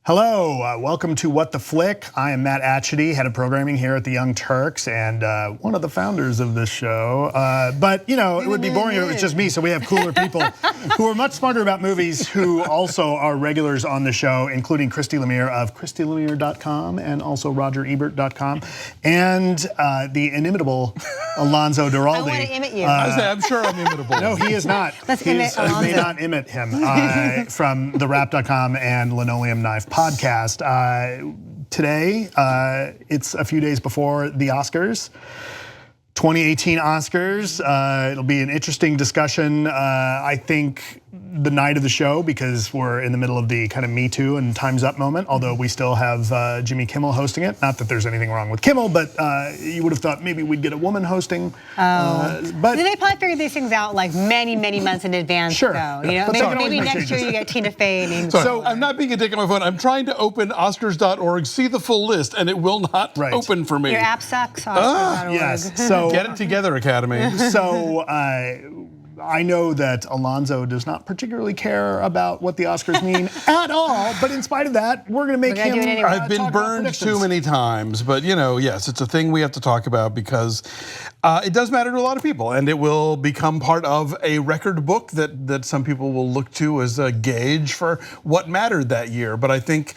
Hello, welcome to What the Flick. I am Matt Atchity, head of programming here at the Young Turks, and one of the founders of this show. But you know, it would be boring if it was just me, so we have cooler people who are much smarter about movies, who also are regulars on the show, including Christy Lemire of ChristyLemire.com and also RogerEbert.com, and the inimitable Alonso Duralde. I want to imit you. I'm sure I'm imitable. No, he is not. Let's imit Alonso. You may not imit him from TheWrap.com and Linoleum Knife podcast. Today, it's a few days before the Oscars. 2018 Oscars. It'll be an interesting discussion, I think, the night of the show, because we're in the middle of the kind of Me Too and Time's Up moment, although we still have Jimmy Kimmel hosting it. Not that there's anything wrong with Kimmel, but you would have thought maybe we'd get a woman hosting. But they probably figured these things out like many months in advance. Sure. Though, you know, maybe next year you get Tina Fey. So I'm not being a dick on my phone. I'm trying to open Oscars.org, see the full list, and it will not open for me. Your app sucks. Oscars.org. Yes. So get it together, Academy. So I know that Alonso does not particularly care about what the Oscars mean at all, but in spite of that, we're going to make him. Do it anyway. I've been burned too many times, but you know, yes, it's a thing we have to talk about because it does matter to a lot of people, and it will become part of a record book that some people will look to as a gauge for what mattered that year. But I think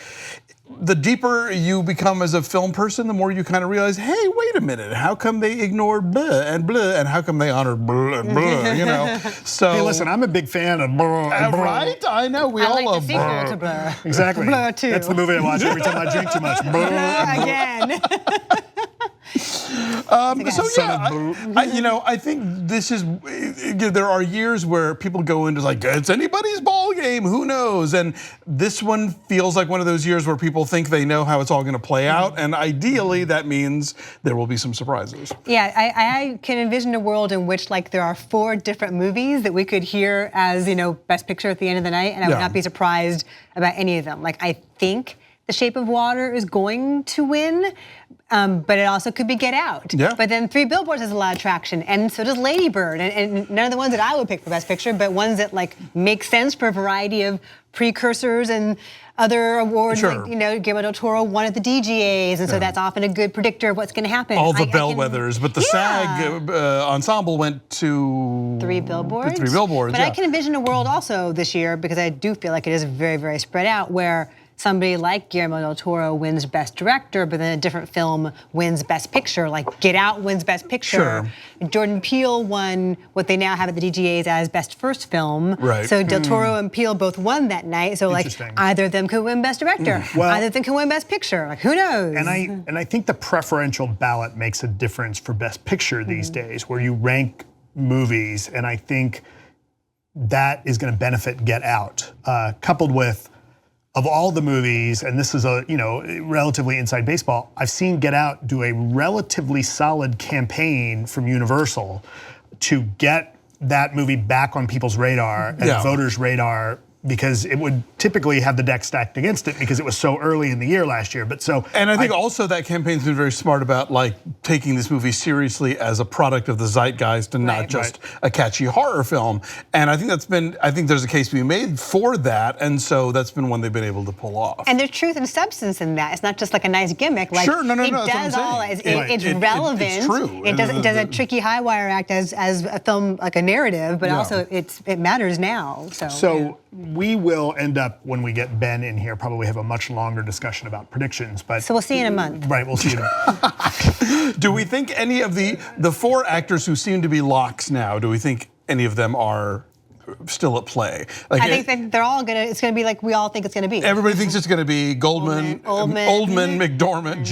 the deeper you become as a film person, the more you kind of realize, hey, wait a minute, how come they ignored blah, and how come they honored blah, and blah, you know? So, hey, listen, I'm a big fan of blah, and blah. Right? I know, we all love blah. To Blur. Exactly. Blur too. That's the movie I watch every time I drink too much. Blah, and Again. So yeah, you know, I think this is, there are years where people go into like, it's anybody's ball game, who knows? And this one feels like one of those years where people think they know how it's all gonna play out, and ideally that means there will be some surprises. Yeah, I can envision a world in which like there are 4 different movies that we could hear as, you know, Best Picture at the end of the night, and I would not be surprised about any of them. Like, I think The Shape of Water is going to win, but it also could be Get Out. Yeah. But then 3 Billboards has a lot of traction, and so does Lady Bird, and none of the ones that I would pick for Best Picture, but ones that like make sense for a variety of precursors and other awards. Sure. Like, you know, Guillermo del Toro won at the DGAs, and so that's often a good predictor of what's going to happen. All the bellwethers, but the SAG ensemble went to 3 Billboards. 3 Billboards. But I can envision a world also this year, because I do feel like it is very spread out, where somebody like Guillermo del Toro wins Best Director, but then a different film wins Best Picture, like Get Out wins Best Picture. Sure. Jordan Peele won what they now have at the DGAs as Best First Film. Right. So del Toro and Peele both won that night, so like either of them could win Best Director, either of them can win Best Picture, like who knows? And I think the preferential ballot makes a difference for Best Picture these days, where you rank movies, and I think that is gonna benefit Get Out, coupled with, of all the movies, and this is a, you know, relatively inside baseball, I've seen Get Out do a relatively solid campaign from Universal to get that movie back on people's radar and voters' radar, because it would typically have the deck stacked against it because it was so early in the year last year. But so, and I think also that campaign's been very smart about like taking this movie seriously as a product of the zeitgeist and not just a catchy horror film. And I think I think there's a case to be made for that, and so that's been one they've been able to pull off. And there's truth and substance in that. It's not just like a nice gimmick. Like, sure, no, it does all. It's relevant. It's true. It does a tricky high wire act as a film, like a narrative, but also it matters now. So we will end up, when we get Ben in here, probably have a much longer discussion about predictions. But so we'll see in a month. Right, we'll see in a month. Do we think any of the 4 actors who seem to be locks now, do we think any of them are still at play? Like, I think that they're all it's gonna be like we all think it's gonna be. Everybody thinks it's gonna be Oldman, McDormand,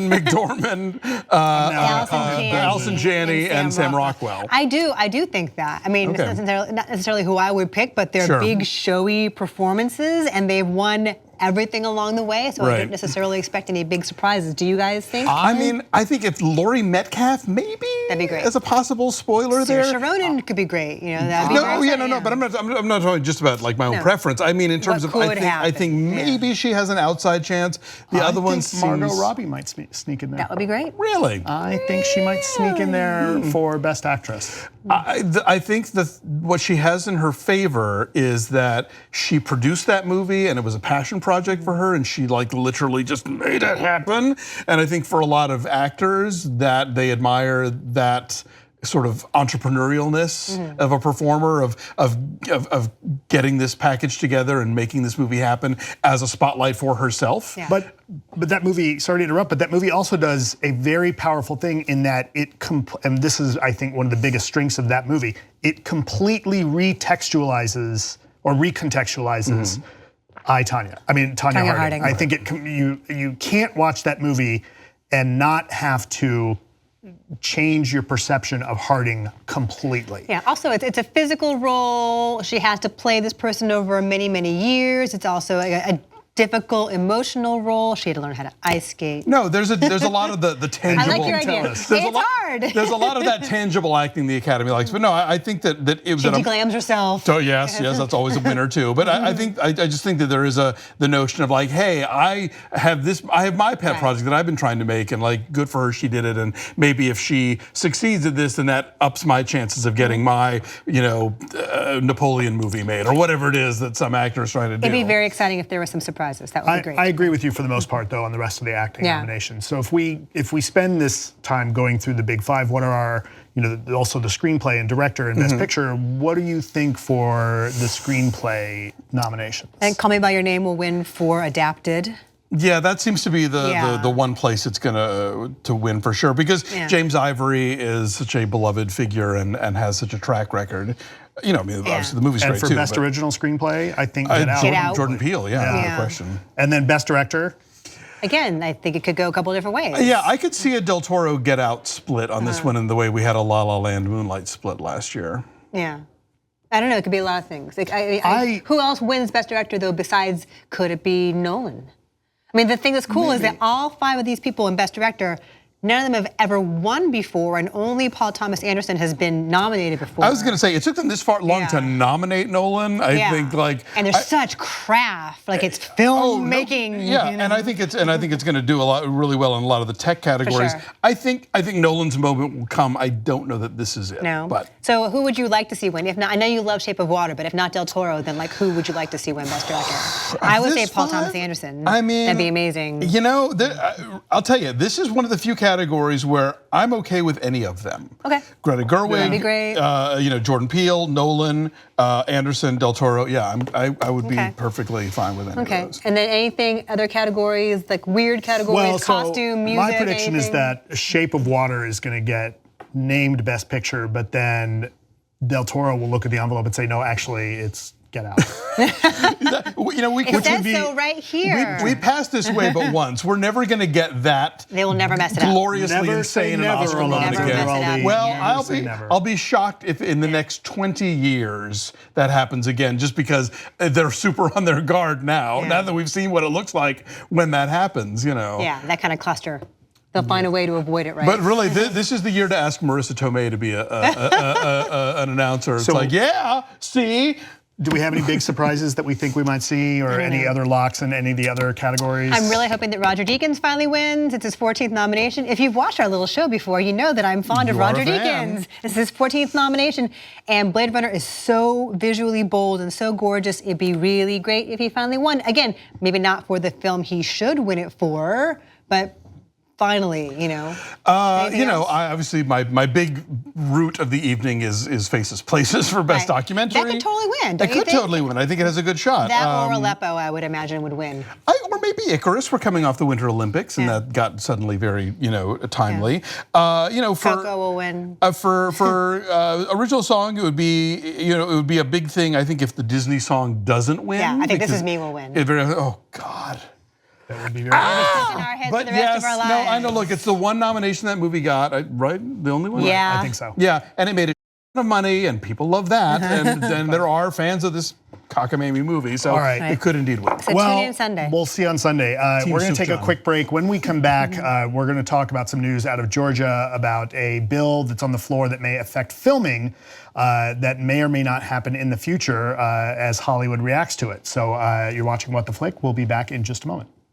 McDormand, Allison Janney, and Sam Rockwell. I do think that. I mean, it's not necessarily who I would pick, but they're big, showy performances, and they've won everything along the way, so I don't necessarily expect any big surprises. Do you guys think? I mean, I think if Laurie Metcalf, maybe, that'd be great. As a possible spoiler there. Saoirse Ronan could be great. You know, that'd be no. But I'm not talking just about like my own preference. I mean, in terms of, I think maybe she has an outside chance. The other one seems Margot Robbie might sneak in there. That would be great. Really? I think she might sneak in there for Best Actress. I think what she has in her favor is that she produced that movie and it was a passion project. project for her, and she like literally just made it happen. And I think for a lot of actors that they admire that sort of entrepreneurialness of a performer, of getting this package together and making this movie happen as a spotlight for herself. Yeah. But that movie, sorry to interrupt, but that movie also does a very powerful thing in that and this is, I think, one of the biggest strengths of that movie. It completely recontextualizes Tanya Harding. I think you can't watch that movie and not have to change your perception of Harding completely. Yeah, also it's a physical role. She has to play this person over many, many years. It's also a difficult emotional role. She had to learn how to ice skate. No, there's a lot of the tangible. I like your idea. It's hard. There's a lot of that tangible acting the Academy likes, but no, I think that it was. She deglams herself. So yes, that's always a winner too. But I just think that there is the notion of like, hey, I have my pet project that I've been trying to make, and like, good for her, she did it, and maybe if she succeeds at this, then that ups my chances of getting my Napoleon movie made or whatever it is that some actor is trying to do. It'd be very exciting if there were some surprises. That would be great. I agree with you for the most part, though, on the rest of the acting nominations. So if we spend this time going through the big five, what are our, also the screenplay and director and best picture, what do you think for the screenplay nominations? I think Call Me by Your Name will win for adapted. Yeah, that seems to be the one place it's gonna to win for sure, because James Ivory is such a beloved figure and has such a track record. Obviously the movie's great too. And for best original screenplay, I think Get Out. Jordan Peele, no question. And then best director? Again, I think it could go a couple different ways. Yeah, I could see a Del Toro Get Out split on this one in the way we had a La La Land Moonlight split last year. Yeah. I don't know, it could be a lot of things. Who else wins best director though besides, could it be Nolan? I mean, the thing that's cool is that all five of these people in best director, none of them have ever won before, and only Paul Thomas Anderson has been nominated before. I was going to say, it took them this long to nominate Nolan. I think and there's such craft, like it's filmmaking. And I think it's going to do really well in a lot of the tech categories. Sure. I think Nolan's moment will come. I don't know that this is it. No. But so who would you like to see win? If not, I know you love Shape of Water, but if not Del Toro, then like who would you like to see win best director? I would say Paul Thomas Anderson. I mean, that'd be amazing. I'll tell you, this is one of the few categories where I'm okay with any of them. Okay. Greta Gerwig, that'd be great. Jordan Peele, Nolan, Anderson, Del Toro. Yeah, I would be perfectly fine with any of those. And then anything, other categories, like weird categories, costume, music, my prediction is that Shape of Water is going to get named Best Picture, but then Del Toro will look at the envelope and say, no, actually, it's Get Out. It says so right here. We passed this way but once. We're never going to get that. They will never mess it up. Gloriously insane and Oscar again. Well, I'll be shocked if in the next 20 years that happens again, just because they're super on their guard now. Now that we've seen what it looks like when that happens, Yeah, that kind of cluster. They'll find a way to avoid it, right? But really, this is the year to ask Marissa Tomei to be an announcer. It's see. Do we have any big surprises that we think we might see, or any other locks in any of the other categories? I'm really hoping that Roger Deakins finally wins. It's his 14th nomination. If you've watched our little show before, you know that I'm fond of Roger Deakins. This is his 14th nomination, and Blade Runner is so visually bold and so gorgeous. It'd be really great if he finally won. Again, maybe not for the film he should win it for, but finally, obviously my big root of the evening is Faces Places for best documentary. That could totally win. It could totally win. I think it has a good shot. That or Aleppo, I would imagine, would win. Or maybe Icarus. We're coming off the Winter Olympics, and that got suddenly very, timely. Coco will win. For original song, it would be a big thing. I think if the Disney song doesn't win. Yeah, I think This Is Me will win. Oh God. That would be very in our heads for the rest of our lives. No, I know. Look, it's the one nomination that movie got, right? The only one? Yeah. I think so. Yeah, and it made a ton of money, and people love that. and there are fans of this cockamamie movie, so it could indeed win. So tune in Sunday. We'll see you on Sunday. We're going to take a quick break. When we come back, we're going to talk about some news out of Georgia about a bill that's on the floor that may affect filming that may or may not happen in the future as Hollywood reacts to it. So you're watching What the Flick. We'll be back in just a moment.